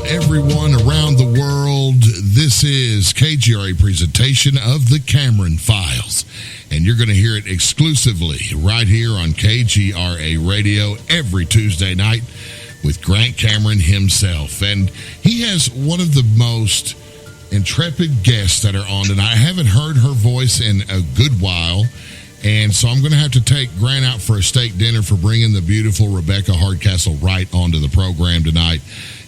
everyone around the world. This is KGRA presentation of the Cameron Files, and you're going to hear it exclusively right here on KGRA Radio every Tuesday night with Grant Cameron himself. And he has one of the most intrepid guests that are on, and I haven't heard her voice in a good while. And so I'm going to have to take Grant out for a steak dinner for bringing the beautiful Rebecca Hardcastle Wright onto the program tonight.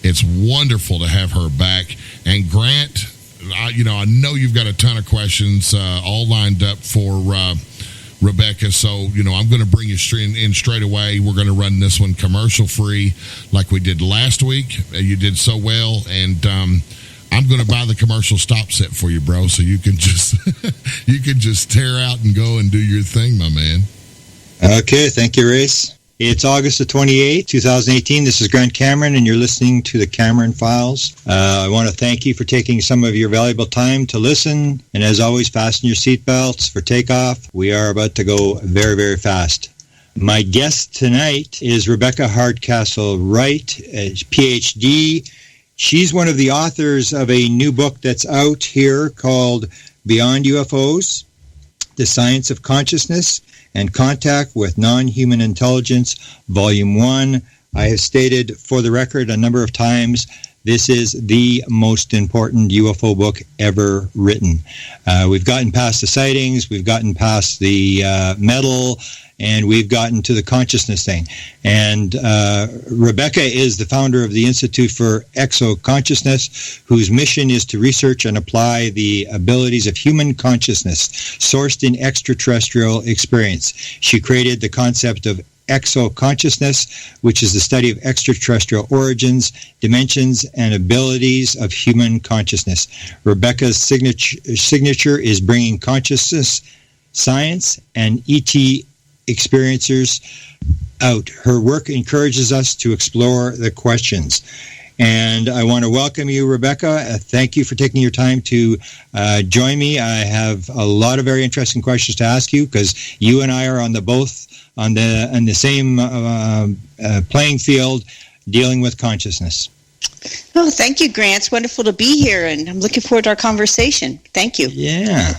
It's wonderful to have her back. And Grant, I know you've got a ton of questions all lined up for Rebecca. So, I'm going to bring you straight away. We're going to run this one commercial free like we did last week. You did so well. And I'm going to buy the commercial stop set for you, bro, so you can just tear out and go and do your thing, my man. Okay, thank you, Race. It's August the 28th, 2018. This is Grant Cameron, and you're listening to the Cameron Files. I want to thank you for taking some of your valuable time to listen, and as always, fasten your seatbelts for takeoff. We are about to go very, very fast. My guest tonight is Rebecca Hardcastle Wright, PhD. She's one of the authors of a new book that's out here called Beyond UFOs, The Science of Consciousness and Contact with Non-Human Intelligence, Volume 1. I have stated for the record a number of times, this is the most important UFO book ever written. We've gotten past the sightings, we've gotten past the metal, and we've gotten to the consciousness thing. And Rebecca is the founder of the Institute for Exoconsciousness, whose mission is to research and apply the abilities of human consciousness sourced in extraterrestrial experience. She created the concept of exoconsciousness, which is the study of extraterrestrial origins, dimensions, and abilities of human consciousness. Rebecca's signature is bringing consciousness, science, and ET experiencers out. Her work encourages us to explore the questions. And I want to welcome you, Rebecca. Thank you for taking your time to join me. I have a lot of very interesting questions to ask you because you and I are on the same playing field dealing with consciousness. Oh, thank you, Grant. It's wonderful to be here, and I'm looking forward to our conversation. Thank you. Yeah.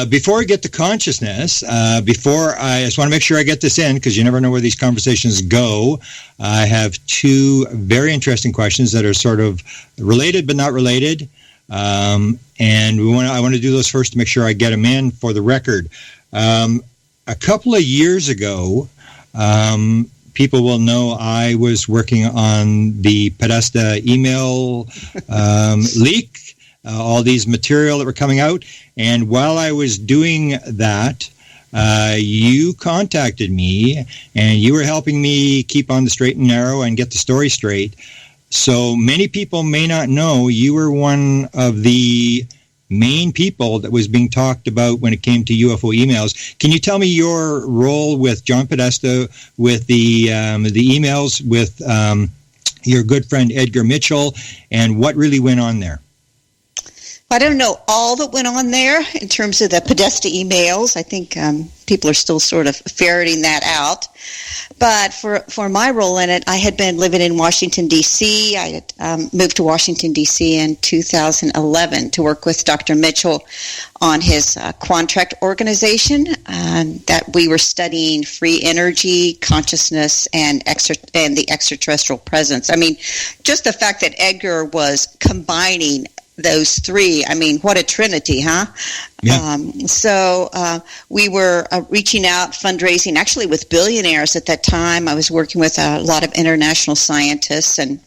Before we get to consciousness, I just want to make sure I get this in, because you never know where these conversations go. I have two very interesting questions that are sort of related but not related, and I want to do those first to make sure I get them in for the record. A couple of years ago, people will know I was working on the Podesta email leak, all these material that were coming out. And while I was doing that, you contacted me, and you were helping me keep on the straight and narrow and get the story straight. So many people may not know you were one of the main people that was being talked about when it came to UFO emails. Can you tell me your role with John Podesta, with the emails, with your good friend Edgar Mitchell, and what really went on there? I don't know all that went on there in terms of the Podesta emails. I think people are still sort of ferreting that out. But for my role in it, I had been living in Washington, D.C. I had moved to Washington, D.C. in 2011 to work with Dr. Mitchell on his contract organization that we were studying free energy, consciousness, and the extraterrestrial presence. I mean, just the fact that Edgar was combining those three, I mean, what a trinity, huh? Yeah. So we were reaching out, fundraising, actually with billionaires at that time. I was working with a lot of international scientists, and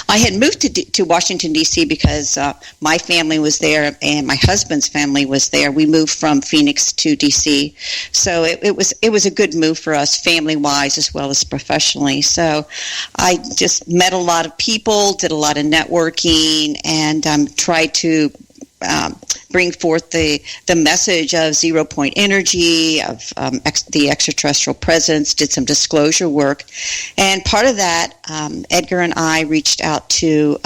I had moved to Washington, D.C. because my family was there and my husband's family was there. We moved from Phoenix to D.C., so it was a good move for us, family-wise as well as professionally. So I just met a lot of people, did a lot of networking, and tried to bring forth the message of 0 point energy, of the extraterrestrial presence, did some disclosure work. And part of that, Edgar and I reached out to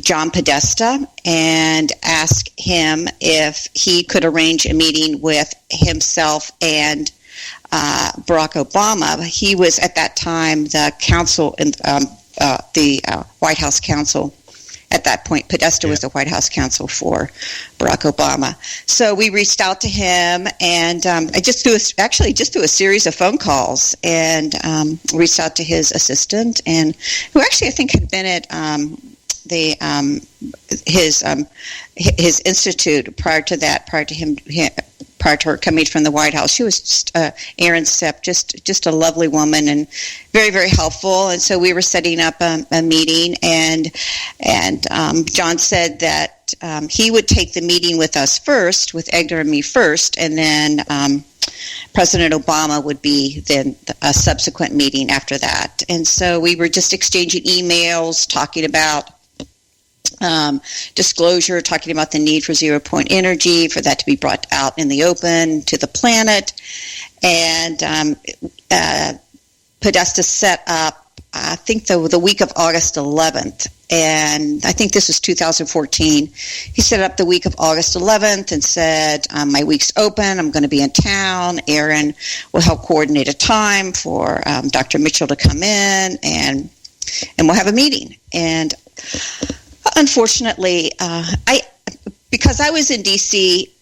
John Podesta and asked him if he could arrange a meeting with himself and Barack Obama. He was at that time the counsel White House counsel. At that point, Podesta was the White House counsel for Barack Obama. So we reached out to him, and I just through a series of phone calls, and reached out to his assistant, and who actually I think had been at his institute prior to her coming from the White House. She was just Erin Sepp, just a lovely woman and very, very helpful. And so we were setting up a meeting, and John said that he would take the meeting with us first, with Edgar and me first, and then President Obama would be then a subsequent meeting after that. And so we were just exchanging emails, talking about disclosure, talking about the need for zero-point energy, for that to be brought out in the open to the planet. And Podesta set up, I think, the week of August 11th. And I think this was 2014. He set up the week of August 11th and said, my week's open. I'm going to be in town. Aaron will help coordinate a time for Dr. Mitchell to come in, and we'll have a meeting. And unfortunately, because I was in D.C.,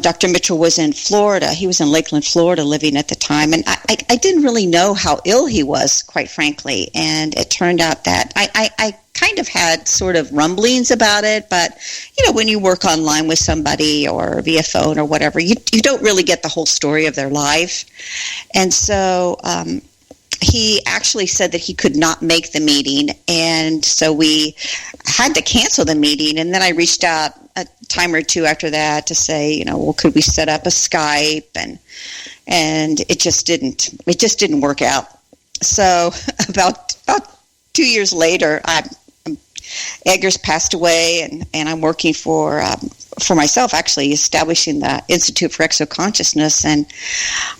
Dr. Mitchell was in Florida. He was in Lakeland, Florida, living at the time, and I didn't really know how ill he was, quite frankly. And it turned out that I kind of had sort of rumblings about it, but when you work online with somebody or via phone or whatever, you don't really get the whole story of their life. And so he actually said that he could not make the meeting, and so we had to cancel the meeting. And then I reached out a time or two after that to say, well, could we set up a Skype? And it just didn't work out. So about 2 years later, Edgar's passed away, and I'm working for myself, actually, establishing the Institute for Exoconsciousness, and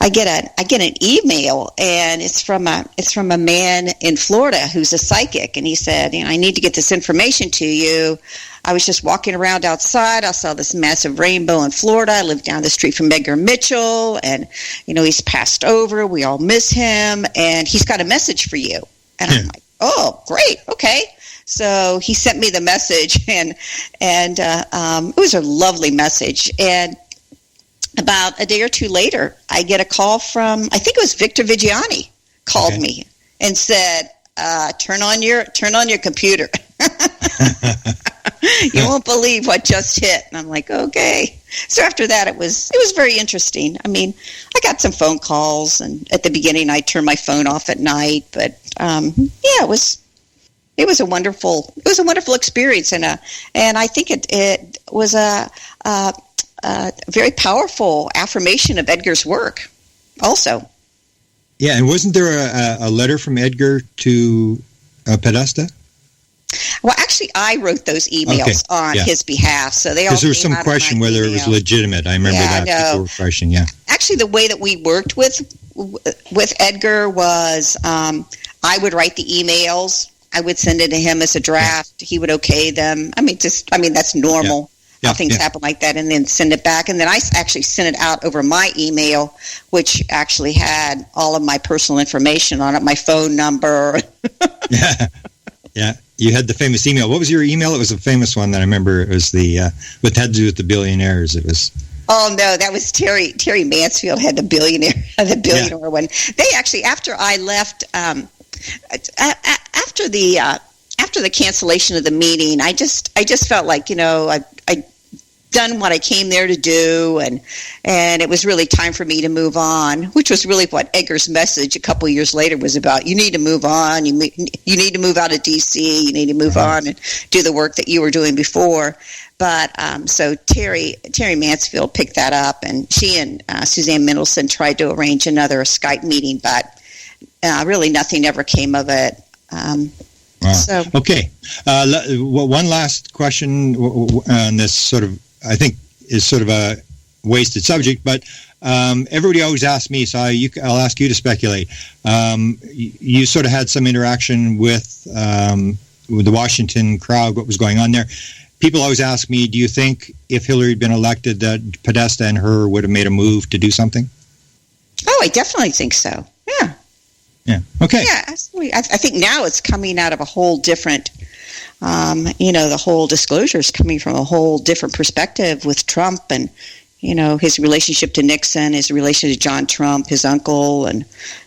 I get an email, and it's from a man in Florida who's a psychic, and he said, I need to get this information to you. I was just walking around outside. I saw this massive rainbow in Florida. I live down the street from Edgar Mitchell, and he's passed over. We all miss him, and he's got a message for you. And I'm like, oh, great, okay. So he sent me the message, and it was a lovely message. And about a day or two later, I get a call from, I think it was Victor Vigiani, called me and said, "Turn on your computer. You won't believe what just hit." And I'm like, okay. So after that, it was very interesting. I mean, I got some phone calls, and at the beginning, I turned my phone off at night, but it was a wonderful experience, and I think it was a very powerful affirmation of Edgar's work, also. Yeah, and wasn't there a letter from Edgar to Podesta? Well, actually, I wrote those emails on his behalf, so they all. Because there was some question whether it was legitimate. I remember that. People were questioning. Yeah. Actually, the way that we worked with Edgar was, I would write the emails. I would send it to him as a draft. He would okay them. I mean, that's normal. How things happen like that, and then send it back. And then I actually sent it out over my email, which actually had all of my personal information on it, my phone number. Yeah. You had the famous email. What was your email? It was a famous one that I remember. It was the what had to do with the billionaires. It was. Oh no, that was Terry Mansfield had the billionaire one. They actually, after I left. After the cancellation of the meeting, I just felt like I'd done what I came there to do, and it was really time for me to move on, which was really what Edgar's message a couple of years later was about. You need to move on. You need to move out of D.C. You need to move on and do the work that you were doing before. But so Terry Mansfield picked that up, and she and Suzanne Mendelsohn tried to arrange another Skype meeting, but really nothing ever came of it. Wow. So. Okay. One last question on this sort of, I think, is sort of a wasted subject, but everybody always asks me, so I'll ask you to speculate. You sort of had some interaction with the Washington crowd, what was going on there. People always ask me, do you think if Hillary had been elected that Podesta and her would have made a move to do something? Oh, I definitely think so. Yeah. Yeah. Okay. Yeah, absolutely. I think now it's coming out of a whole different, the whole disclosure is coming from a whole different perspective with Trump and, his relationship to Nixon, his relation to John Trump, his uncle, and,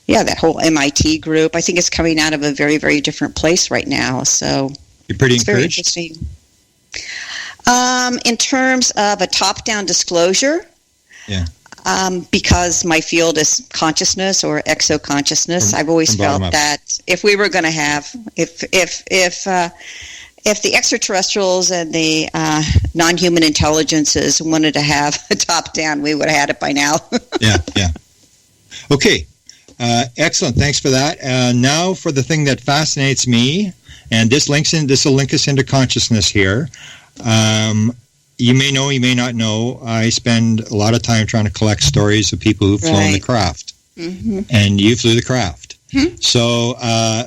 that whole MIT group. I think it's coming out of a very, very different place right now. So you're pretty it's encouraged? very interesting. In terms of a top-down disclosure, yeah. Because my field is consciousness or exo-consciousness, I've always felt that if we were going to have, if the extraterrestrials and the non-human intelligences wanted to have a top-down, we would have had it by now. Yeah. Okay. Excellent. Thanks for that. Now for the thing that fascinates me, and this will link us into consciousness here. You may know, you may not know, I spend a lot of time trying to collect stories of people who've flown the craft. Mm-hmm. And you flew the craft. Mm-hmm. So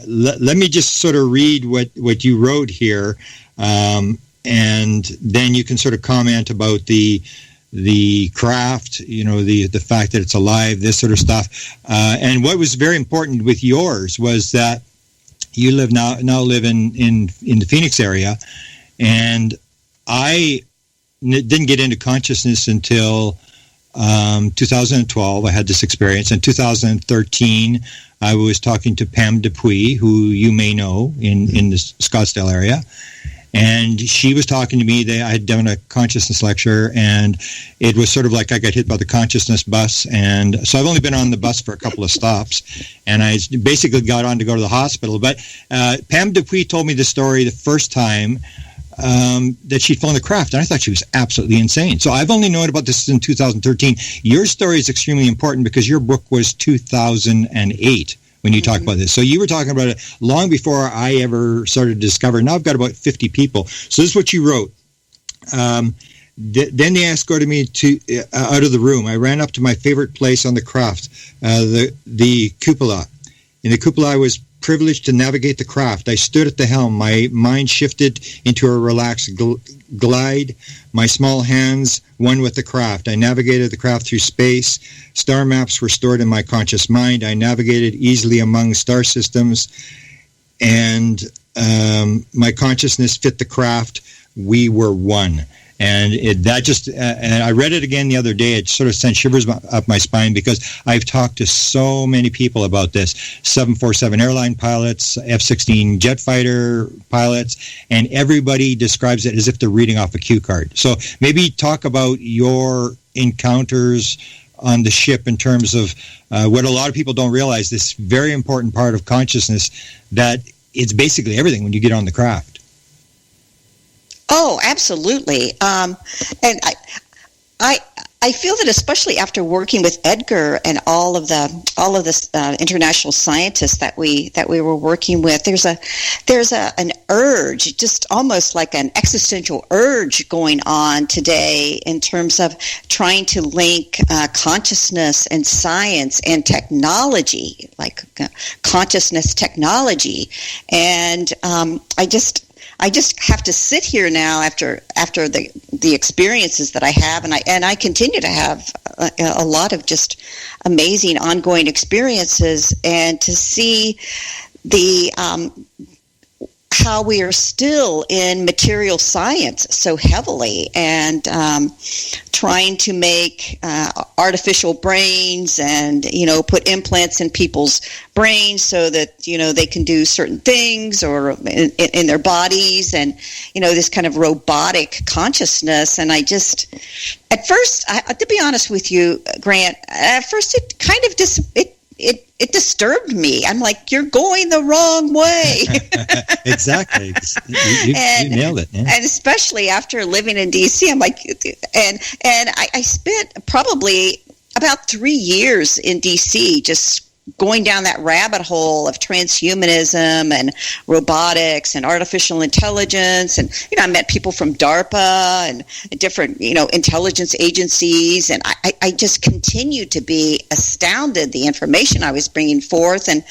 let me just sort of read what you wrote here, and then you can sort of comment about the craft, the fact that it's alive, this sort of stuff. And what was very important with yours was that you now live in the Phoenix area, and I didn't get into consciousness until 2012. I had this experience. In 2013, I was talking to Pam Dupuis, who you may know in the Scottsdale area. And she was talking to me. I had done a consciousness lecture, and it was sort of like I got hit by the consciousness bus. And so I've only been on the bus for a couple of stops, and I basically got on to go to the hospital. But Pam Dupuis told me the story the first time that she'd flown the craft, and I thought she was absolutely insane. So I've only known about this in 2013. Your story is extremely important because your book was 2008 when you talk about this. So you were talking about it long before I ever started to discover. Now I've got about 50 people. So this is what you wrote. Then they escorted me out of the room. I ran up to my favorite place on the craft, the cupola. In the cupola, I was privileged to navigate the craft. I stood at the helm. My mind shifted into a relaxed glide. My small hands one with the craft. I navigated the craft through space. Star maps were stored in my conscious mind. I navigated easily among star systems, and my consciousness fit the craft. We were one. And and I read it again the other day. It sort of sent shivers up my spine because I've talked to so many people about this. 747 airline pilots, F-16 jet fighter pilots, and everybody describes it as if they're reading off a cue card. So maybe talk about your encounters on the ship in terms of what a lot of people don't realize, this very important part of consciousness, that it's basically everything when you get on the craft. Oh, absolutely. And I feel that especially after working with Edgar and all of the international scientists that we were working with, there's an urge, just almost like an existential urge going on today in terms of trying to link consciousness and science and technology, like consciousness technology, and I just have to sit here now after the experiences that I have, and I continue to have a lot of just amazing ongoing experiences, and to see the how we are still in material science so heavily, and trying to make artificial brains and put implants in people's brains so that they can do certain things or in their bodies, and this kind of robotic consciousness. And I just, at first, to be honest with you, Grant, at first it kind of it disturbed me. I'm like, you're going the wrong way. Exactly. You nailed it. Yeah. And especially after living in D.C., I'm like, and I spent probably about 3 years in D.C. just going down that rabbit hole of transhumanism and robotics and artificial intelligence. And, I met people from DARPA and different, intelligence agencies. And I just continued to be astounded the information I was bringing forth. And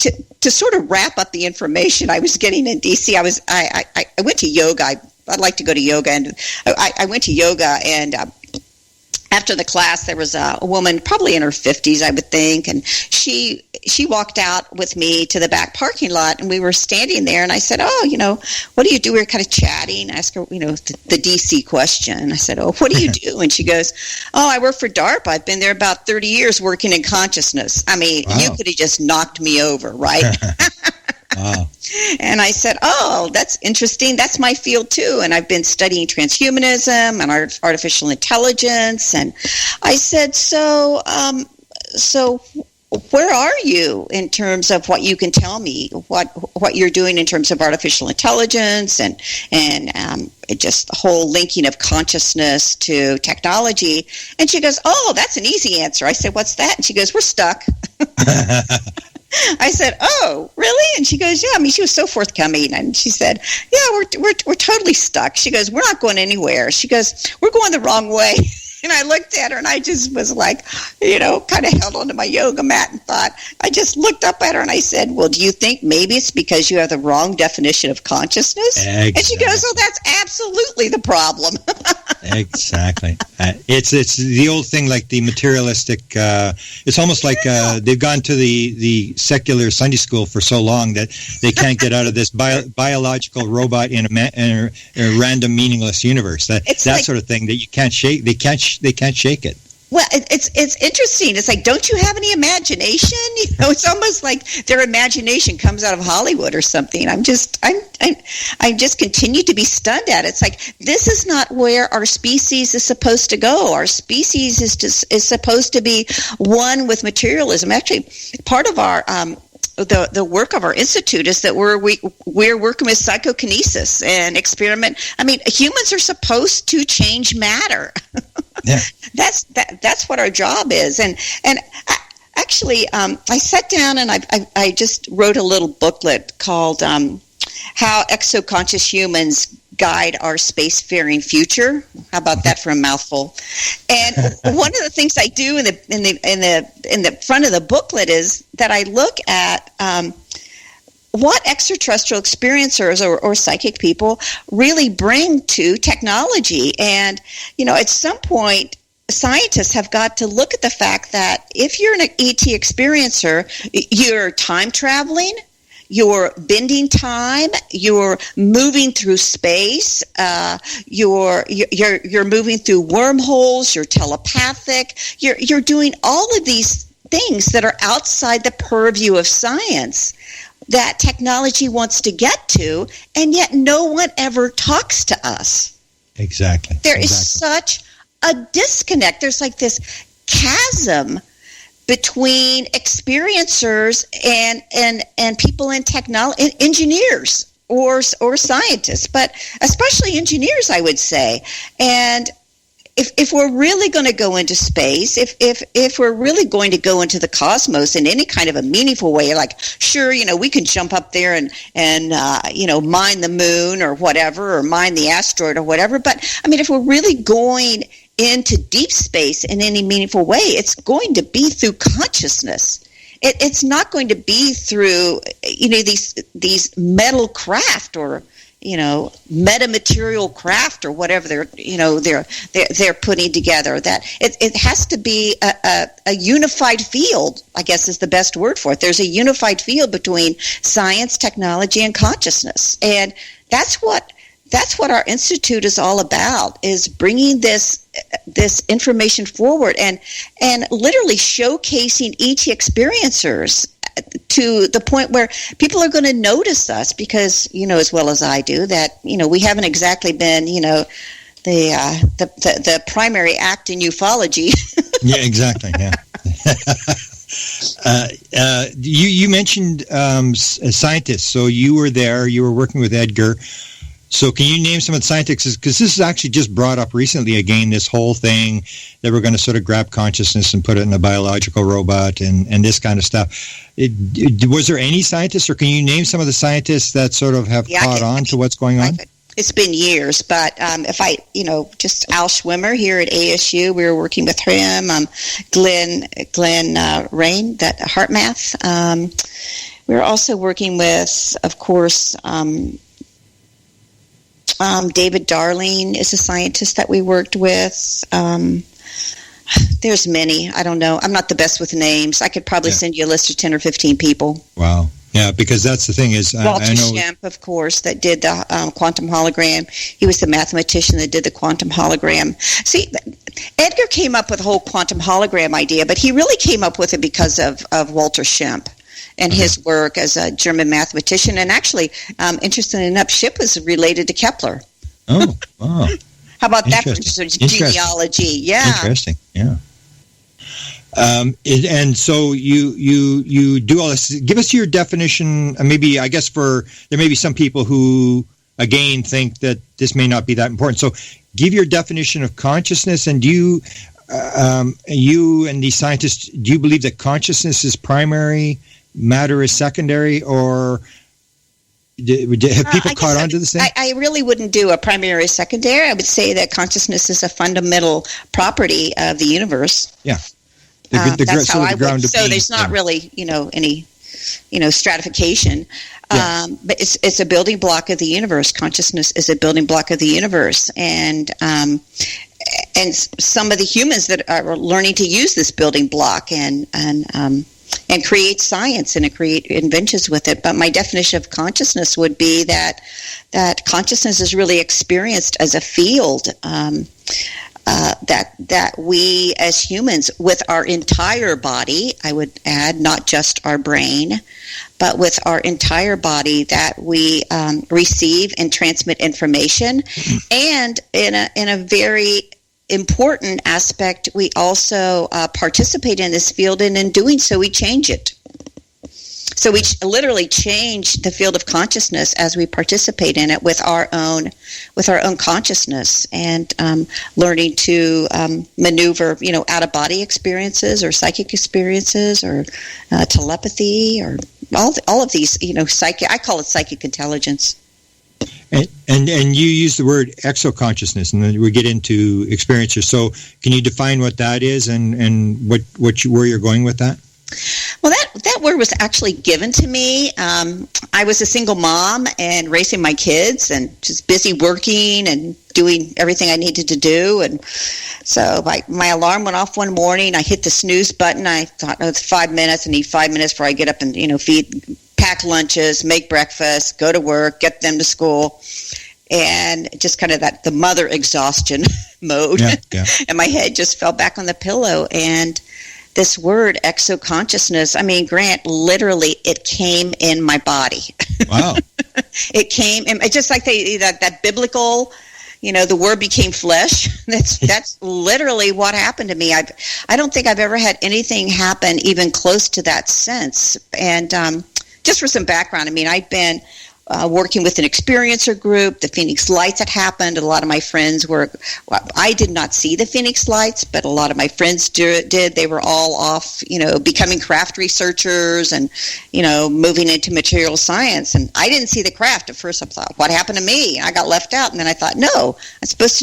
to sort of wrap up the information I was getting in D.C., I went to yoga. I'd like to go to yoga. And I went to yoga, and after the class, there was a woman probably in her 50s, I would think, and she walked out with me to the back parking lot, and we were standing there, and I said, what do you do? We were kind of chatting. I asked her, the DC question. I said, what do you do? And she goes, I work for DARPA. I've been there about 30 years working in consciousness. I mean, wow. You could have just knocked me over, right? Wow. And I said, that's interesting. That's my field too. And I've been studying transhumanism and artificial intelligence. And I said, so where are you in terms of what you can tell me, what you're doing in terms of artificial intelligence and just the whole linking of consciousness to technology? And she goes, that's an easy answer. I said, what's that? And she goes, we're stuck. I said, oh, really? And she goes, yeah. I mean, she was so forthcoming. And she said, yeah, we're totally stuck. She goes, we're not going anywhere. She goes, we're going the wrong way. And I looked at her, and I just was like, kind of held onto my yoga mat and thought, I just looked up at her, and I said, well, do you think maybe it's because you have the wrong definition of consciousness? Exactly. And she goes, that's absolutely the problem. Exactly. It's the old thing, like the materialistic, it's almost like they've gone to the secular Sunday school for so long that they can't get out of this biological robot in a random meaningless universe. That sort of thing that you can't shake. They can't shake it. Well, it's interesting. It's like, don't you have any imagination? It's almost like their imagination comes out of Hollywood or something. I just continue to be stunned at it. It's like, this is not where our species is supposed to go. Our species is supposed to be one with materialism. Actually, part of our the work of our institute is that we're working with psychokinesis and experiment. I mean, humans are supposed to change matter. Yeah. That's what our job is. And actually, I sat down and I just wrote a little booklet called How Exoconscious Humans Guide Our Spacefaring Future. How about that for a mouthful? And one of the things I do in the front of the booklet is that I look at what extraterrestrial experiencers or psychic people really bring to technology. And, at some point, scientists have got to look at the fact that if you're an ET experiencer, you're time traveling, you're bending time, you're moving through space, you're moving through wormholes, you're telepathic, you're doing all of these things that are outside the purview of science that technology wants to get to, and yet no one ever talks to us. Exactly. There is such a disconnect. There's like this chasm between experiencers and people in technology, engineers or scientists, but especially engineers, I would say. And if we're really going to go into space, if we're really going to go into the cosmos in any kind of a meaningful way, like, sure, we can jump up there and mine the moon or whatever, or mine the asteroid or whatever. But I mean, if we're really going into deep space in any meaningful way, it's going to be through consciousness. It's not going to be through these metal craft or metamaterial craft or whatever they're putting together. That it has to be a unified field, I guess is the best word for it. There's a unified field between science, technology, and consciousness, and that's what our institute is all about, is bringing this information forward and literally showcasing ET experiencers to the point where people are going to notice us, because as well as I do that we haven't exactly been the primary act in ufology. Yeah, exactly. Yeah. You mentioned scientists, so you were there. You were working with Edgar. So can you name some of the scientists? Because this is actually just brought up recently again, this whole thing that we're going to sort of grab consciousness and put it in a biological robot and this kind of stuff. Was there any scientists, or can you name some of the scientists that sort of have caught on to what's going on? It's been years, but if I, just Al Schwimmer here at ASU, we were working with him, Glenn Rain, that HeartMath. We were also working with, of course, David Darling is a scientist that we worked with. There's many. I don't know. I'm not the best with names. I could probably send you a list of 10 or 15 people. Wow. Yeah, because that's the thing is... Walter Schempp, of course, that did the quantum hologram. He was the mathematician that did the quantum hologram. See, Edgar came up with the whole quantum hologram idea, but he really came up with it because of Walter Schempp and his work as a German mathematician. And actually, interestingly enough, Schempp was related to Kepler. Oh, wow. How about that for genealogy? Yeah. Interesting, yeah. And so you do all this. Give us your definition. Maybe, I guess, there may be some people who, again, think that this may not be that important. So give your definition of consciousness. And do you and these scientists, do you believe that consciousness is primary, matter is secondary, or have people caught on to this thing? I really wouldn't do a primary or secondary. I would say that consciousness is a fundamental property of the universe. Yeah. That's how I would. So there's not really, any, stratification. But it's a building block of the universe. Consciousness is a building block of the universe, and some of the humans that are learning to use this building block and create science and create inventions with it. But my definition of consciousness would be that consciousness is really experienced as a field. That we as humans, with our entire body, I would add, not just our brain, but with our entire body, that we receive and transmit information, and in a very important aspect, we also participate in this field, and in doing so, we change it. So we literally change the field of consciousness as we participate in it with our own consciousness, and learning to maneuver, out of body experiences or psychic experiences or telepathy or all of these, psychic. I call it psychic intelligence. And you use the word exoconsciousness, and then we get into experiences. So can you define what that is and where you're going with that? Well, that word was actually given to me. I was a single mom and raising my kids and just busy working and doing everything I needed to do. And so my alarm went off one morning. I hit the snooze button. I thought, it's 5 minutes. I need 5 minutes before I get up and, pack lunches, make breakfast, go to work, get them to school. And just kind of the mother exhaustion mode. Yeah. And my head just fell back on the pillow. And this word, exoconsciousness, Grant, literally, it came in my body. Wow. It came, it's just like that biblical, the word became flesh. That's literally what happened to me. I don't think I've ever had anything happen even close to that sense. And just for some background, I've been working with an experiencer group. The Phoenix Lights had happened. A lot of my friends I did not see the Phoenix Lights, but a lot of my friends did. They were all off, becoming craft researchers and, moving into material science. And I didn't see the craft at first. I thought, what happened to me? I got left out. And then I thought, no, I'm supposed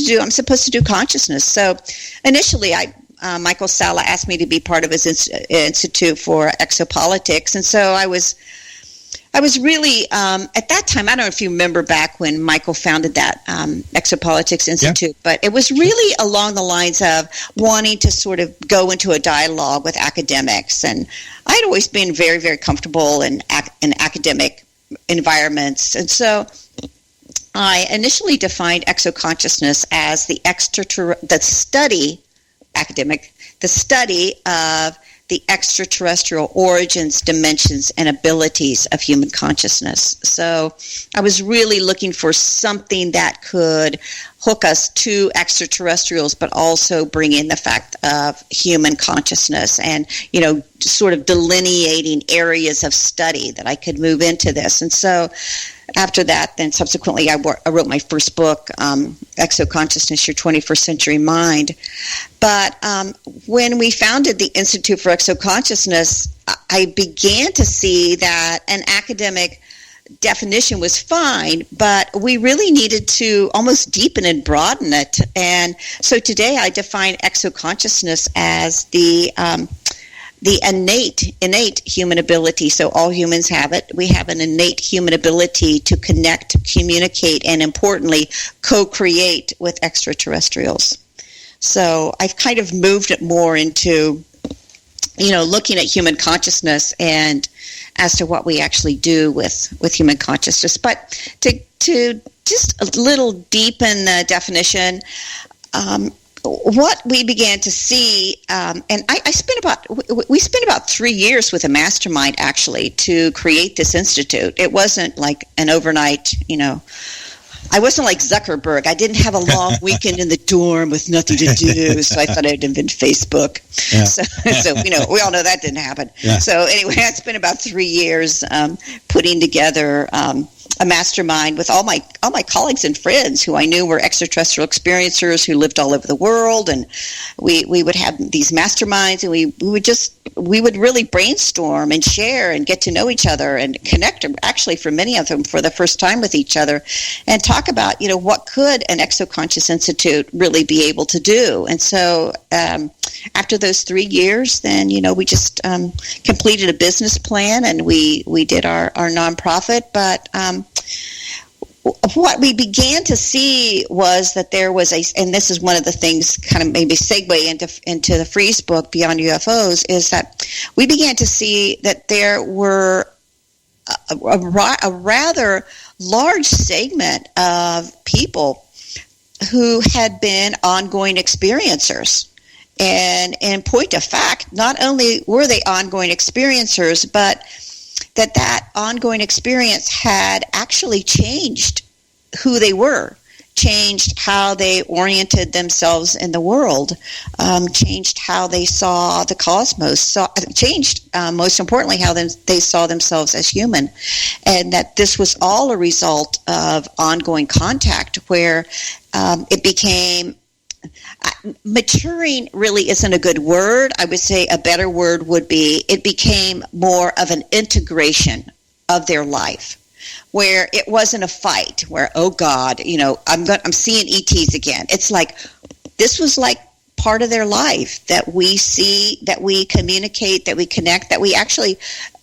to do consciousness. So initially Michael Salla asked me to be part of his Institute for Exopolitics. And so I was really, at that time, I don't know if you remember back when Michael founded that Exopolitics Institute, but it was really along the lines of wanting to sort of go into a dialogue with academics. And I'd always been very, very comfortable in academic environments. And so I initially defined exoconsciousness as the study of the extraterrestrial origins, dimensions, and abilities of human consciousness. So I was really looking for something that could hook us to extraterrestrials, but also bring in the fact of human consciousness and, sort of delineating areas of study that I could move into this. And so after that, then subsequently, I wrote my first book, Exoconsciousness, Your 21st Century Mind. But when we founded the Institute for Exoconsciousness, I began to see that an academic definition was fine, but we really needed to almost deepen and broaden it. And so today I define exoconsciousness as the innate human ability. So all humans have it. We have an innate human ability to connect, to communicate, and importantly, co-create with extraterrestrials. So I've kind of moved it more into, looking at human consciousness and as to what we actually do with human consciousness. But to just a little deepen the definition, what we began to see, and we spent about 3 years with a mastermind actually to create this institute. It wasn't like an overnight, I wasn't like Zuckerberg. I didn't have a long weekend in the dorm with nothing to do, so I thought I'd invent Facebook. Yeah. So we all know that didn't happen. Yeah. So anyway, I spent about 3 years putting together a mastermind with all my colleagues and friends who I knew were extraterrestrial experiencers who lived all over the world, and we would have these masterminds, and we would really brainstorm and share and get to know each other and connect, actually for many of them for the first time with each other, and talk about what could an Exoconscious Institute really be able to do. And so after those 3 years, then we just completed a business plan, and we did our nonprofit. But what we began to see was that there was and this is one of the things kind of maybe segue into the Freeze book, Beyond UFOs, is that we began to see that there were a rather large segment of people who had been ongoing experiencers. And in point of fact, not only were they ongoing experiencers, but that ongoing experience had actually changed who they were, changed how they oriented themselves in the world, changed how they saw the cosmos, changed, most importantly, how they saw themselves as human. And that this was all a result of ongoing contact where it became... maturing really isn't a good word. I would say a better word would be it became more of an integration of their life, where it wasn't a fight, where, oh God, I'm seeing ETs again. It's like this was like part of their life that we see, that we communicate, that we connect, that we actually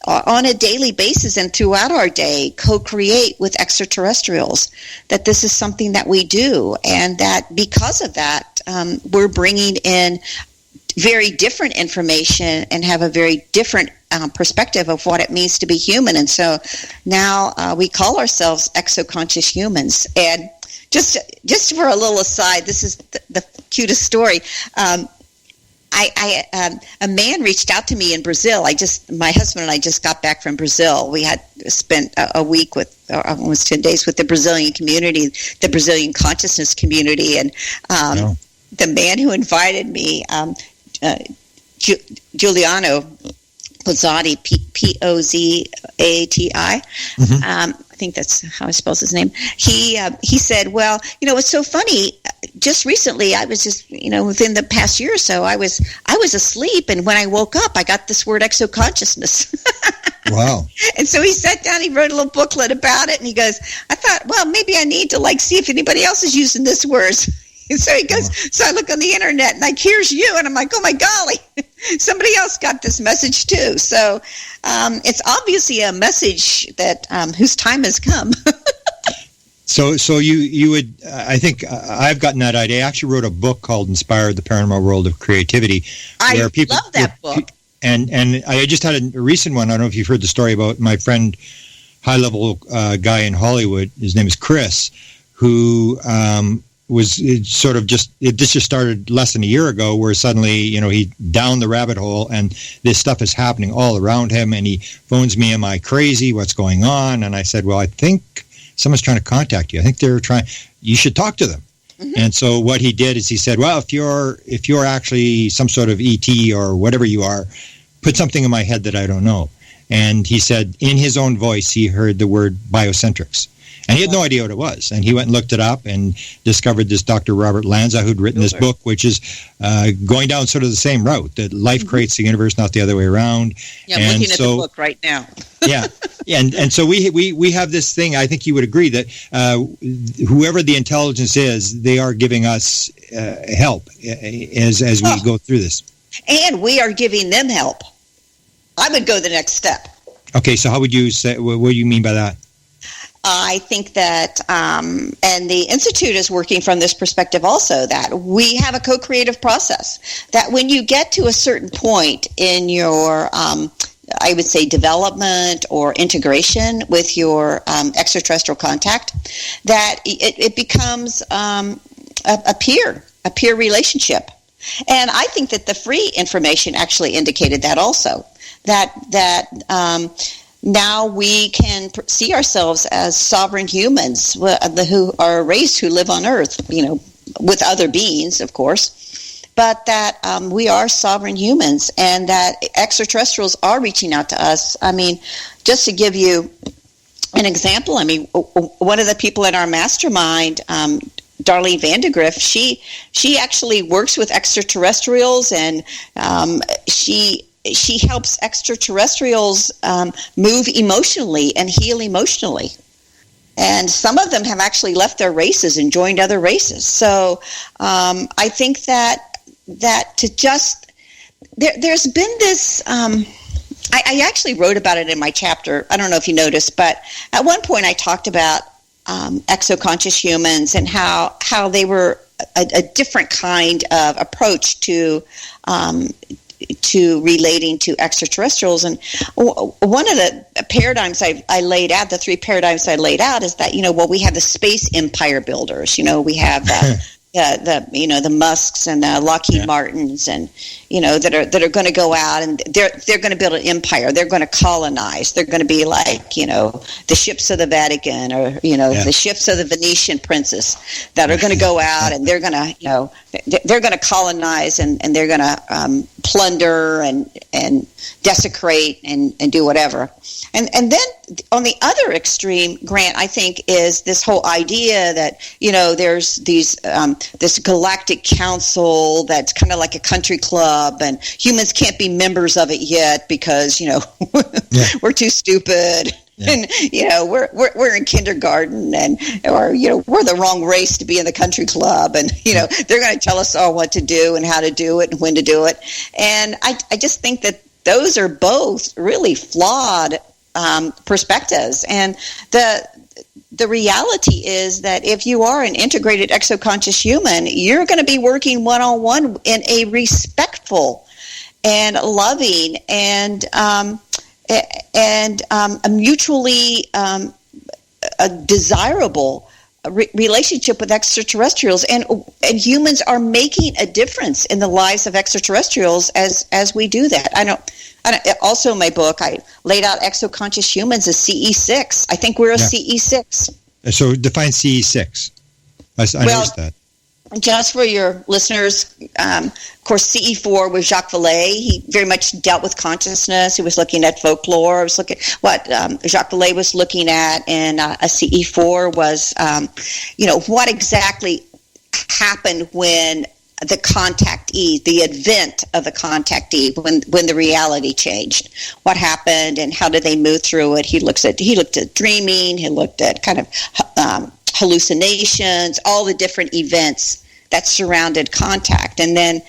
on a daily basis and throughout our day co-create with extraterrestrials, that this is something that we do, and that because of that we're bringing in very different information and have a very different perspective of what it means to be human. And so now we call ourselves exoconscious humans. And just for a little aside, this is the cutest story. A man reached out to me in Brazil. My husband and I just got back from Brazil. We had spent a week almost 10 days with the Brazilian community, the Brazilian consciousness community. And the man who invited me, Giuliano Pozzati, Pozzati. I think that's how I spell his name. He said, well, it's so funny. Just recently, I was just, within the past year or so, I was asleep, and when I woke up, I got this word exoconsciousness. Wow. And so he sat down, he wrote a little booklet about it, and he goes, I thought, well, maybe I need to see if anybody else is using this word. And so he goes, so I look on the internet, and here's you, and I'm like, oh my golly, somebody else got this message too. So it's obviously a message that whose time has come. So you would, I think I've gotten that idea. I actually wrote a book called Inspired the Paranormal World of Creativity. I love that book. And I just had a recent one. I don't know if you've heard the story about my friend, high-level guy in Hollywood. His name is Chris, who was sort of this just started less than a year ago, where suddenly, he down the rabbit hole, and this stuff is happening all around him, and he phones me, am I crazy? What's going on? And I said, well, I think someone's trying to contact you. I think you should talk to them. Mm-hmm. And so what he did is he said, well, if you're actually some sort of ET or whatever you are, put something in my head that I don't know. And he said, in his own voice, he heard the word biocentrics. And he had no idea what it was. And he went and looked it up and discovered this Dr. Robert Lanza, who'd written this book, which is going down sort of the same route, that life creates the universe, not the other way around. Yeah, I'm looking at the book right now. Yeah. And so we have this thing, I think you would agree, that whoever the intelligence is, they are giving us help as we go through this. And we are giving them help. I would go the next step. Okay, so how would you say, what do you mean by that? I think that, and the Institute is working from this perspective also, that we have a co-creative process, that when you get to a certain point in your, I would say, development or integration with your extraterrestrial contact, that it becomes a peer relationship. And I think that the free information actually indicated that also, that now we can see ourselves as sovereign humans who are a race who live on Earth, with other beings, of course, but that we are sovereign humans and that extraterrestrials are reaching out to us. I mean, just to give you an example, one of the people in our mastermind, Darlene Vandegrift, she actually works with extraterrestrials, and she helps extraterrestrials move emotionally and heal emotionally. And some of them have actually left their races and joined other races. So I think that to just there's been this. I actually wrote about it in my chapter. I don't know if you noticed, but at one point I talked about exoconscious humans and how they were a different kind of approach to relating to extraterrestrials. And one of the paradigms I laid out, the three paradigms I laid out, is that we have the space empire builders. We have the Musks and the Lockheed Martins, and that are going to go out and they're going to build an empire. They're going to colonize. They're going to be like the ships of the Vatican, or the ships of the Venetian princes that are going to go out and they're going to they're going to colonize and they're going to plunder and desecrate and do whatever. And then on the other extreme, Grant, I think, is this whole idea that there's these this galactic council that's kind of like a country club, and humans can't be members of it yet because we're too stupid. Yeah. And we're in kindergarten, or we're the wrong race to be in the country club, and they're going to tell us all what to do and how to do it and when to do it. And I just think that those are both really flawed perspectives. And the reality is that if you are an integrated exoconscious human, you're going to be working one-on-one in a respectful and loving and a mutually a desirable relationship with extraterrestrials, and humans are making a difference in the lives of extraterrestrials as we do that. I don't. Also, in my book, I laid out exoconscious humans as CE6. I think we're a CE6. So define CE6. I noticed that. Just for your listeners, of course, CE4 was Jacques Vallée. He very much dealt with consciousness. He was looking at folklore. I was looking what Jacques Vallée was looking at, and a CE4 was, what exactly happened when the contactee, the advent of the contactee, when the reality changed. What happened and how did they move through it? He looked at dreaming. He looked at kind of hallucinations, all the different events that surrounded contact, and then,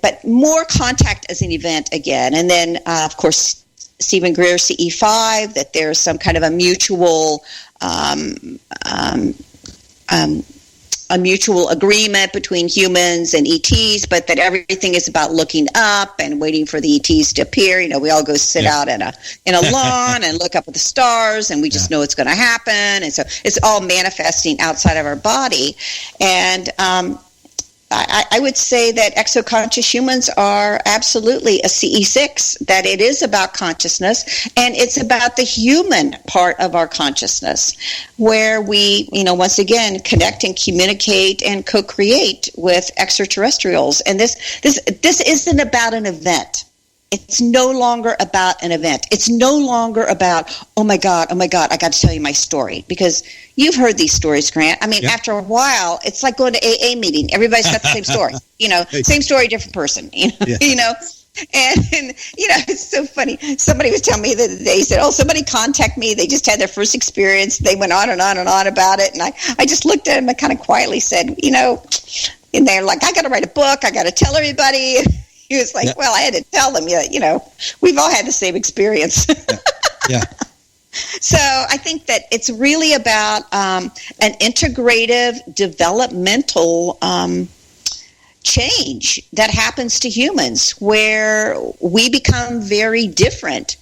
but more contact as an event again, and then of course Stephen Greer, CE5, that there's some kind of a mutual agreement between humans and ETs, but that everything is about looking up and waiting for the ETs to appear. We all go sit out in a lawn and look up at the stars, and we just know it's going to happen. And so it's all manifesting outside of our body. And I would say that exoconscious humans are absolutely a CE6, that it is about consciousness, and it's about the human part of our consciousness, where we, once again, connect and communicate and co-create with extraterrestrials. And this isn't about an event. It's no longer about an event. It's no longer about, oh my God, I got to tell you my story. Because you've heard these stories, Grant. After a while, it's like going to AA meeting. Everybody's got the same story. Same story, different person. And it's so funny. Somebody was telling me the other day, he said, somebody contacted me. They just had their first experience. They went on and on and on about it. And I just looked at him and kind of quietly said, and they're like, I got to write a book. I got to tell everybody. He was like, well, I had to tell them, we've all had the same experience. So I think that it's really about an integrative, developmental change that happens to humans, where we become very different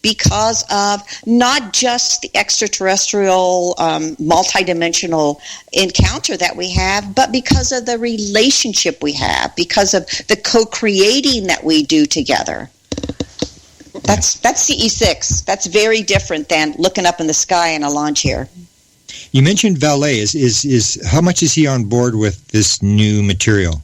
because of not just the extraterrestrial, multidimensional encounter that we have, but because of the relationship we have, because of the co-creating that we do together. That's CE6. That's very different than looking up in the sky in a lawn chair. You mentioned Valet. Is how much is he on board with this new material?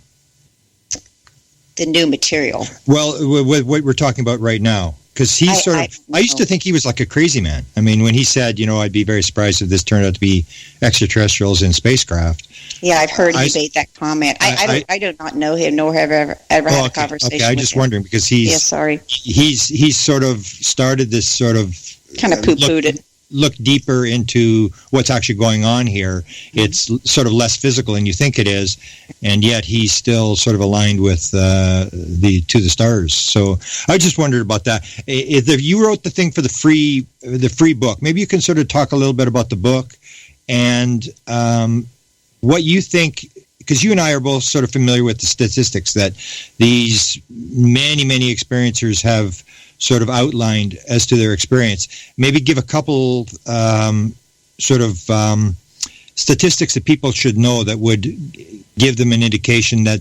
The new material. Well, what we're talking about right now. Because he's I used to think he was like a crazy man. I mean, when he said, I'd be very surprised if this turned out to be extraterrestrials in spacecraft. Yeah, I've heard he made that comment. I do not know him, nor have ever had a conversation with him. I'm just wondering, because he's sort of started this sort of... kind of poo-pooed it. Look deeper into what's actually going on here. Mm-hmm. It's sort of less physical than you think it is, and yet he's still sort of aligned with To the Stars. So I just wondered about that. If you wrote the thing for the free book, maybe you can sort of talk a little bit about the book and what you think, because you and I are both sort of familiar with the statistics that these many experiencers have sort of outlined as to their experience. Maybe give a couple statistics that people should know that would give them an indication that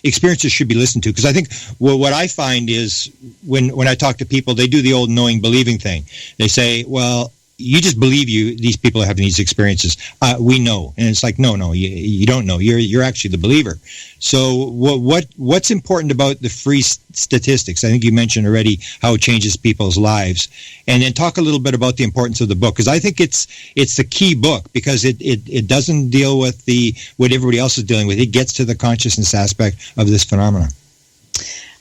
experiences should be listened to. Because I think what I find is when I talk to people, they do the old knowing, believing thing. They say, well, you just believe these people are having these experiences. We know. And it's like, no, you don't know. You're actually the believer. So what's important about the free statistics? I think you mentioned already how it changes people's lives. And then talk a little bit about the importance of the book, because I think it's the key book, because it doesn't deal with what everybody else is dealing with. It gets to the consciousness aspect of this phenomenon.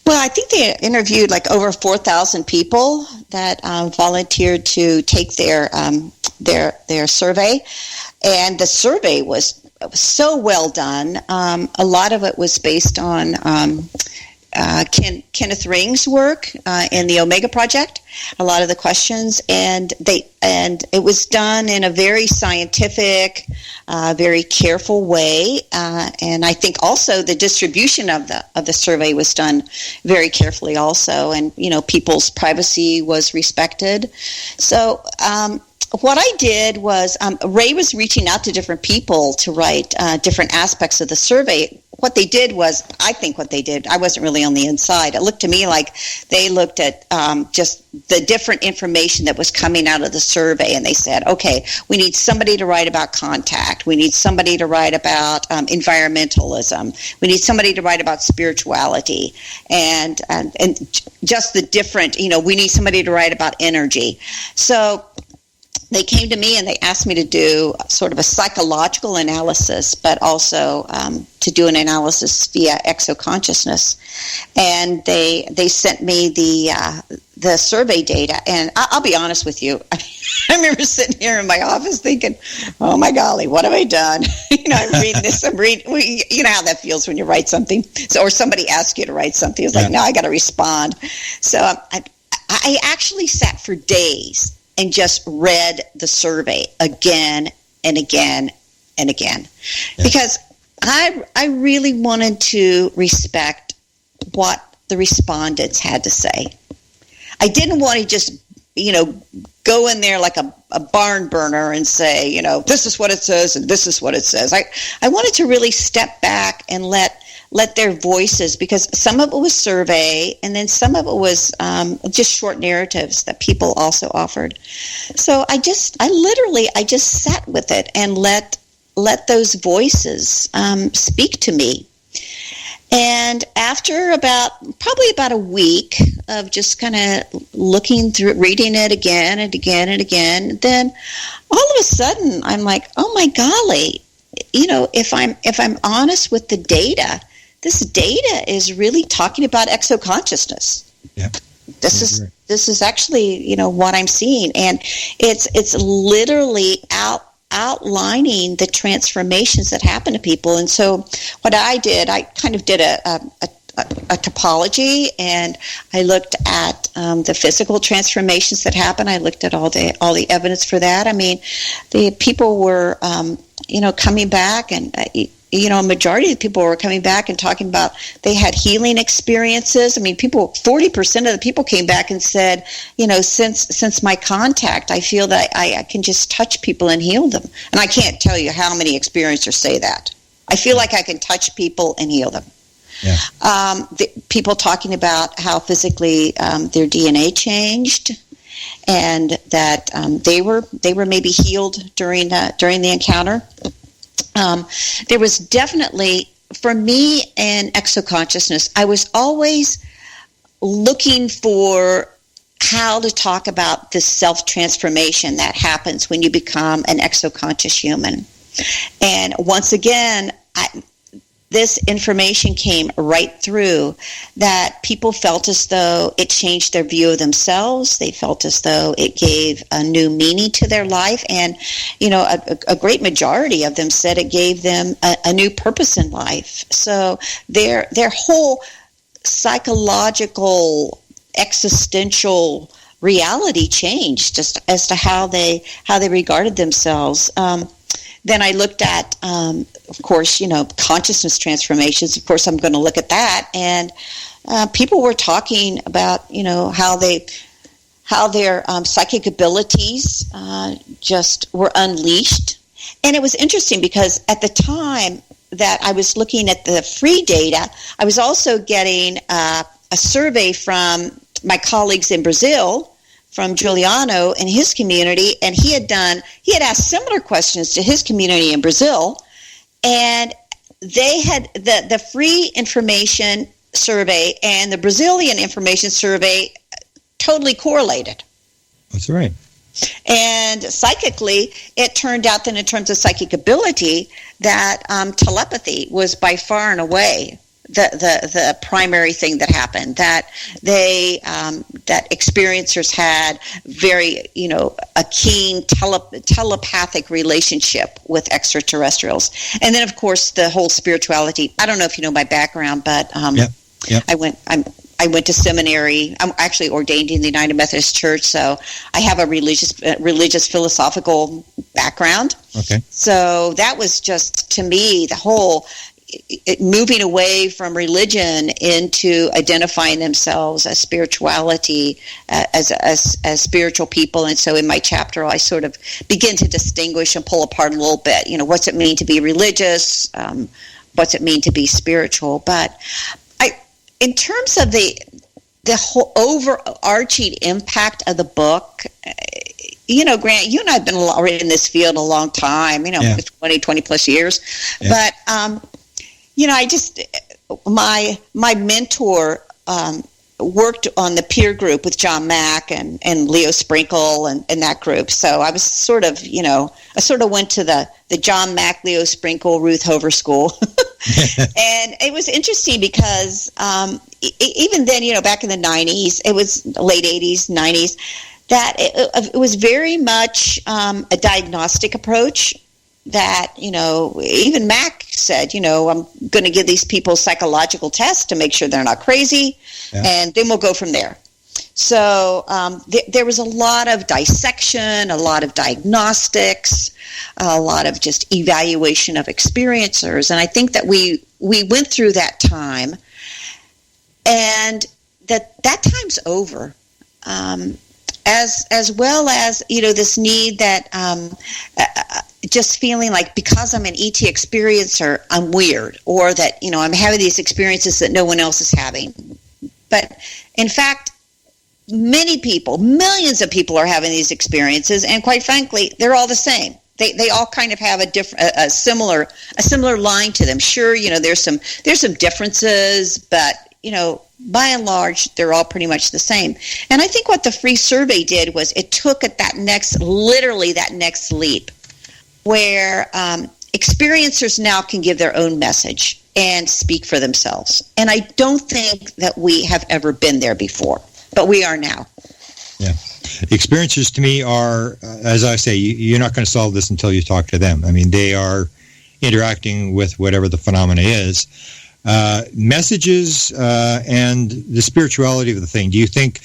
Well, I think they interviewed like over 4,000 people that volunteered to take their survey, and the survey was so well done. A lot of it was based on Kenneth Ring's work in the Omega Project. A lot of the questions, and it was done in a very scientific, very careful way, and I think also the distribution of the survey was done very carefully also, and people's privacy was respected. So what I did was Ray was reaching out to different people to write different aspects of the survey. What they did was, I wasn't really on the inside. It looked to me like they looked at just the different information that was coming out of the survey, and they said, okay, we need somebody to write about contact. We need somebody to write about environmentalism. We need somebody to write about spirituality, and just the different, we need somebody to write about energy. So they came to me and they asked me to do sort of a psychological analysis, but also to do an analysis via exoconsciousness. And they sent me the survey data. And I'll be honest with you, I remember sitting here in my office thinking, oh my golly, what have I done? I'm reading this. You know how that feels when you write something, or somebody asks you to write something. It's like, no, I got to respond. So I actually sat for days and just read the survey again and again and again. Yeah. Because I really wanted to respect what the respondents had to say. I didn't want to just, go in there like a barn burner and say, this is what it says and this is what it says. I wanted to really step back and let their voices, because some of it was survey and then some of it was just short narratives that people also offered. So I just sat with it and let those voices speak to me. And after probably about a week of just kind of looking through it, reading it again and again and again, then all of a sudden I'm like, oh my golly, if I'm honest with the data, this data is really talking about exoconsciousness. Yeah. This is actually, what I'm seeing, and it's literally outlining the transformations that happen to people. And so what I did, I kind of did a a topology, and I looked at the physical transformations that happen. I looked at all the evidence for that. I mean, the people were, coming back, and a majority of the people were coming back and talking about they had healing experiences. I mean, 40% of the people came back and said, since my contact, I feel that I can just touch people and heal them. And I can't tell you how many experiencers say that. I feel like I can touch people and heal them. Yeah. People talking about how physically their DNA changed, and that they were maybe healed during the encounter. There was definitely, for me, in exoconsciousness, I was always looking for how to talk about this self-transformation that happens when you become an exoconscious human. And once again, this information came right through, that people felt as though it changed their view of themselves. They felt as though it gave a new meaning to their life. And, a great majority of them said it gave them a new purpose in life. So their whole psychological, existential reality changed just as to how they regarded themselves. Then I looked at, of course, consciousness transformations. Of course, I'm going to look at that. And people were talking about, how their psychic abilities just were unleashed. And it was interesting because at the time that I was looking at the free data, I was also getting a survey from my colleagues in Brazil, from Giuliano and his community, and he had asked similar questions to his community in Brazil, and they had the free information survey and the Brazilian information survey totally correlated. That's right. And psychically, it turned out that in terms of psychic ability, that telepathy was by far and away the primary thing that happened, that that experiencers had very, a keen telepathic relationship with extraterrestrials. And then, of course, the whole spirituality. I don't know if you know my background, but Yep. I went to seminary. I'm actually ordained in the United Methodist Church, so I have a religious philosophical background. Okay. So that was just, to me, the whole moving away from religion into identifying themselves as spirituality, as spiritual people. And so in my chapter, I sort of begin to distinguish and pull apart a little bit. What's it mean to be religious? What's it mean to be spiritual? But in terms of the whole overarching impact of the book, Grant, you and I have been already in this field a long time, 20 plus years. Yeah. But, I just, my mentor worked on the peer group with John Mack and Leo Sprinkle and that group. So I was sort of, I sort of went to the John Mack, Leo Sprinkle, Ruth Hover school. And it was interesting because even then, back in the 90s, it was late 80s, 90s, that it was very much a diagnostic approach that, even Mack said, I'm going to give these people psychological tests to make sure they're not crazy, and then we'll go from there. So there was a lot of dissection, a lot of diagnostics, a lot of just evaluation of experiencers. And I think that we went through that time, and that time's over. As well as, this need that just feeling like because I'm an ET experiencer, I'm weird, or that, I'm having these experiences that no one else is having. But in fact, many people, millions of people are having these experiences, and quite frankly, they're all the same. They all kind of have a similar line to them. Sure, there's some differences, but by and large, they're all pretty much the same. And I think what the free survey did was it took it that next leap, where experiencers now can give their own message and speak for themselves. And I don't think that we have ever been there before, but we are now. Yeah. Experiencers to me are, as I say, you're not going to solve this until you talk to them. I mean, they are interacting with whatever the phenomena is. messages and the spirituality of the thing. Do you think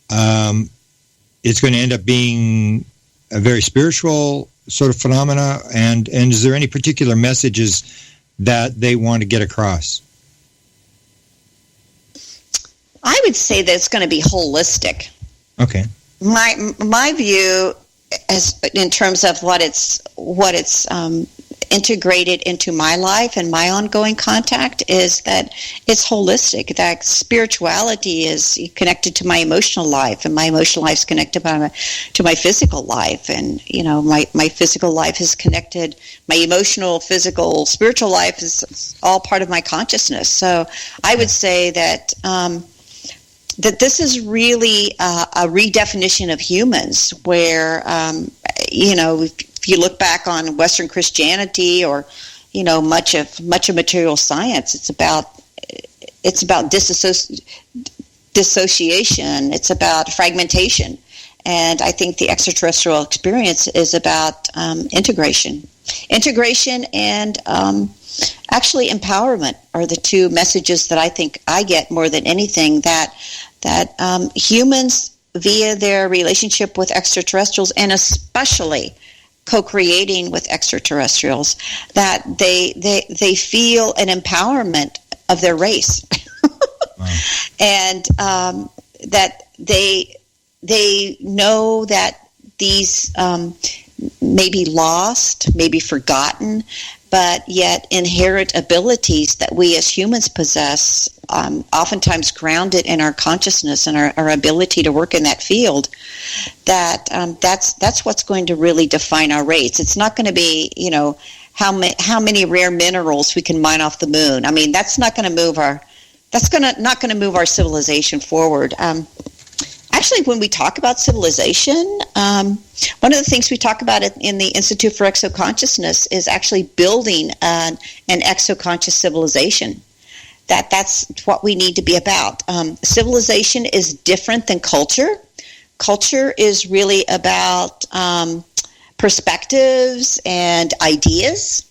it's going to end up being a very spiritual sort of phenomena? And is there any particular messages that they want to get across? I would say that it's going to be holistic. Okay. My view, as in terms of what it's integrated into my life and my ongoing contact, is that it's holistic. That spirituality is connected to my emotional life, and my emotional life is connected to my physical life, and my physical life is connected. My emotional, physical, spiritual life is all part of my consciousness. So I would say that. That this is really a redefinition of humans, where if you look back on Western Christianity or much of material science, it's about dissociation, it's about fragmentation, and I think the extraterrestrial experience is about integration and actually empowerment are the two messages that I think I get more than anything, that humans, via their relationship with extraterrestrials, and especially co-creating with extraterrestrials, that they feel an empowerment of their race. Wow. And that they know that these may be lost, may be forgotten, but yet inherent abilities that we as humans possess, oftentimes grounded in our consciousness and our ability to work in that field, that's what's going to really define our race. It's not going to be, how many rare minerals we can mine off the moon. I mean, that's not going to move our civilization forward. Actually, when we talk about civilization, one of the things we talk about in the Institute for Exoconsciousness is actually building an exoconscious civilization. That's what we need to be about. Civilization is different than culture. Culture is really about perspectives and ideas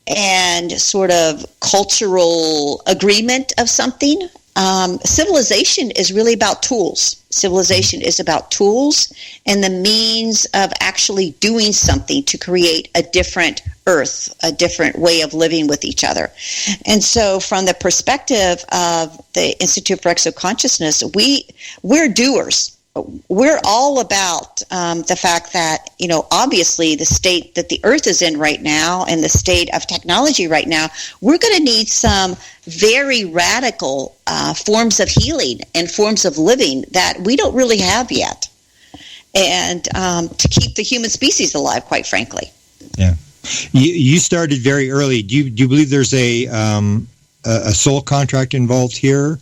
and sort of cultural agreement of something. Civilization is really about tools. Civilization is about tools and the means of actually doing something to create a different earth, a different way of living with each other. And so from the perspective of the Institute for Exoconsciousness, we're doers. We're all about the fact that, obviously the state that the earth is in right now and the state of technology right now, we're going to need some very radical forms of healing and forms of living that we don't really have yet, and to keep the human species alive, quite frankly. Yeah. You started very early. Do you believe there's a soul contract involved here?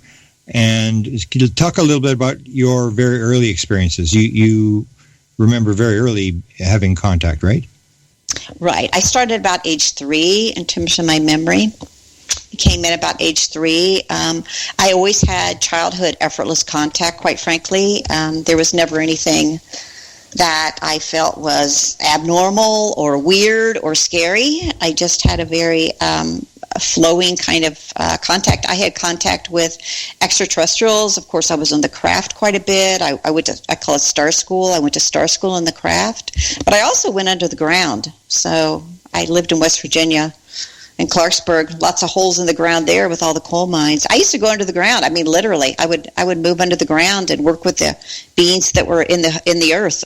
And can you talk a little bit about your very early experiences? You remember very early having contact, right? Right. I started about age 3 in terms of my memory. It came in about age 3. I always had childhood effortless contact, quite frankly. There was never anything that I felt was abnormal or weird or scary. I just had a very flowing kind of contact. I had contact with extraterrestrials. Of course, I was on the craft quite a bit. I call it star school. I went to star school in the craft. But I also went under the ground. So I lived in West Virginia, in Clarksburg, lots of holes in the ground there with all the coal mines. I used to go under the ground. I mean, literally, I would move under the ground and work with the beings that were in the earth.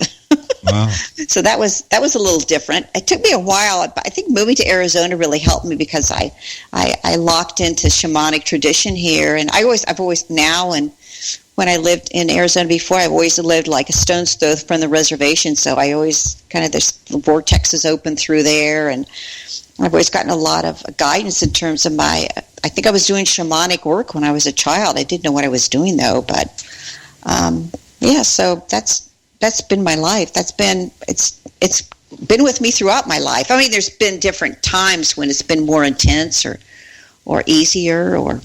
Wow. So that was a little different. It took me a while, but I think moving to Arizona really helped me because I locked into shamanic tradition here, and I've always now, and when I lived in Arizona before, I've always lived like a stone's throw from the reservation. So I always there's the vortexes open through there, and I've always gotten a lot of guidance in terms of I think I was doing shamanic work when I was a child. I didn't know what I was doing though, but so that's been my life. It's been with me throughout my life. I mean, there's been different times when it's been more intense or easier or.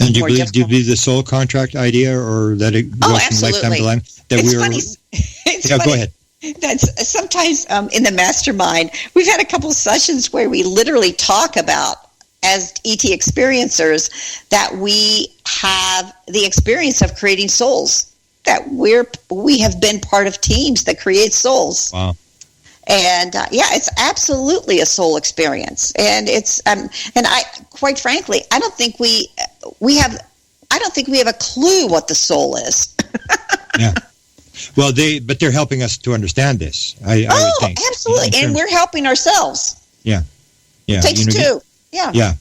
And do you believe the soul contract idea, or that it goes from lifetime to lifetime? Funny. It's funny. Go ahead. That's sometimes in the mastermind, we've had a couple of sessions where we literally talk about as ET experiencers, that we have the experience of creating souls, that we have been part of teams that create souls. Wow. And it's absolutely a soul experience. And it's and I, quite frankly, I don't think we have a clue what the soul is. Yeah. Well, they're helping us to understand this. I would think. Absolutely, and we're helping ourselves. Yeah. It takes two. Yeah. Yeah.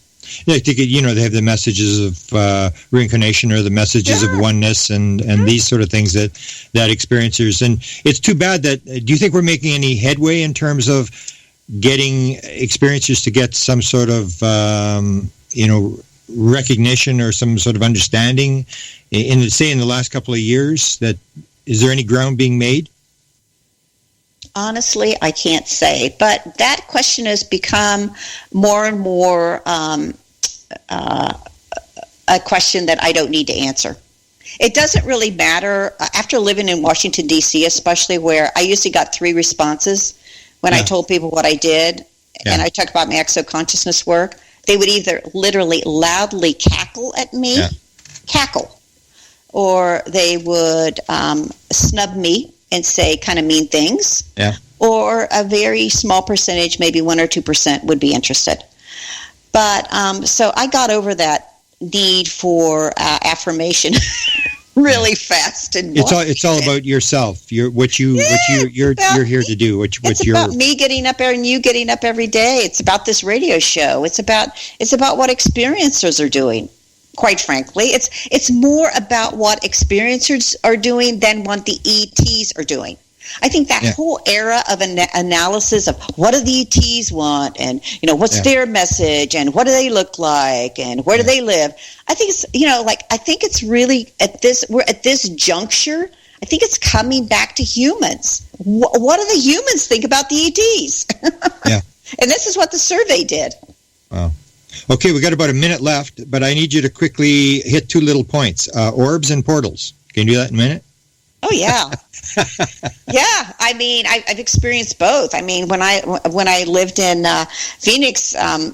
Yeah, they have the messages of reincarnation, or the messages of oneness, and these sort of things that experiencers. And it's too bad that. Do you think we're making any headway in terms of getting experiencers to get some sort of recognition or some sort of understanding in the last couple of years? That is there any ground being made? Honestly, I can't say, but that question has become more and more a question that I don't need to answer. It doesn't really matter. After living in Washington, D.C., especially, where I usually got 3 responses when I told people what I did, and I talked about my exo-consciousness work, they would either literally loudly cackle at me, or they would snub me and say kind of mean things, or a very small percentage, maybe 1 or 2%, would be interested. But so I got over that need for affirmation really fast. And it's all about yourself. You're here to do. It's about me getting up and you getting up every day. It's about this radio show. It's about what experiencers are doing. Quite frankly, it's more about what experiencers are doing than what the ETs are doing. I think that whole era of analysis of what do the ETs want, and what's their message, and what do they look like, and where do they live. I think it's I think it's really we're at this juncture. I think it's coming back to humans. What do the humans think about the ETs? And this is what the survey did. Wow. Okay, we got about a minute left, but I need you to quickly hit 2 little points: orbs and portals. Can you do that in a minute? Oh yeah. Yeah, I mean, I've experienced both. I mean, when I lived in Phoenix, back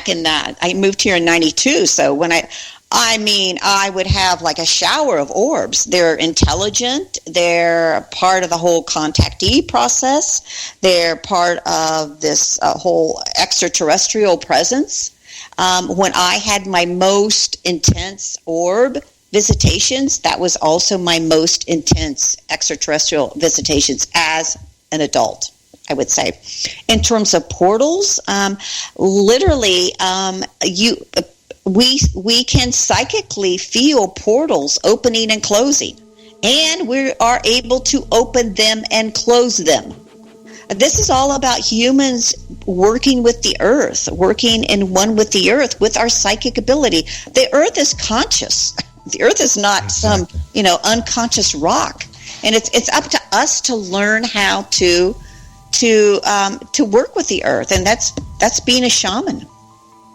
in I moved here in '92. So when I would have like a shower of orbs. They're intelligent. They're part of the whole contactee process. They're part of this whole extraterrestrial presence. When I had my most intense orb visitations, that was also my most intense extraterrestrial visitations as an adult, I would say. In terms of portals, literally, we can psychically feel portals opening and closing, and we are able to open them and close them. This is all about humans working with the earth, working in one with the earth, with our psychic ability. The earth is conscious. The earth is not some, unconscious rock, and it's up to us to learn how to work with the earth, and that's being a shaman.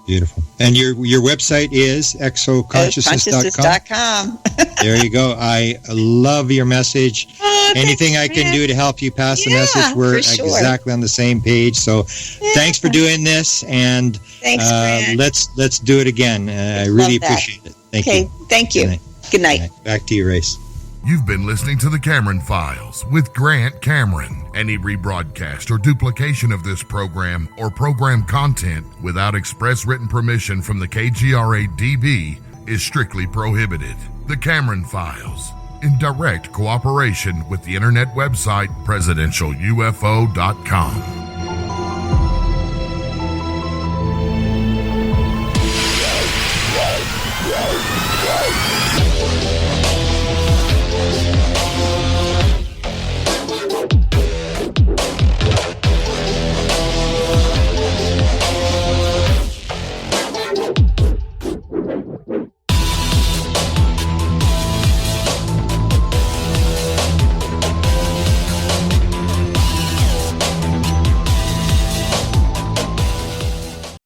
Beautiful. And your website is exoconsciousness.com. There you go. I love your message. Anything I can do to help you pass the message, we're exactly on the same page. So thanks for doing this, and let's do it again. I really appreciate it. Thank you. Thank you. Good night. Back to you, Race. You've been listening to The Cameron Files with Grant Cameron. Any rebroadcast or duplication of this program or program content without express written permission from the KGRA DB is strictly prohibited. The Cameron Files, in direct cooperation with the internet website presidentialufo.com.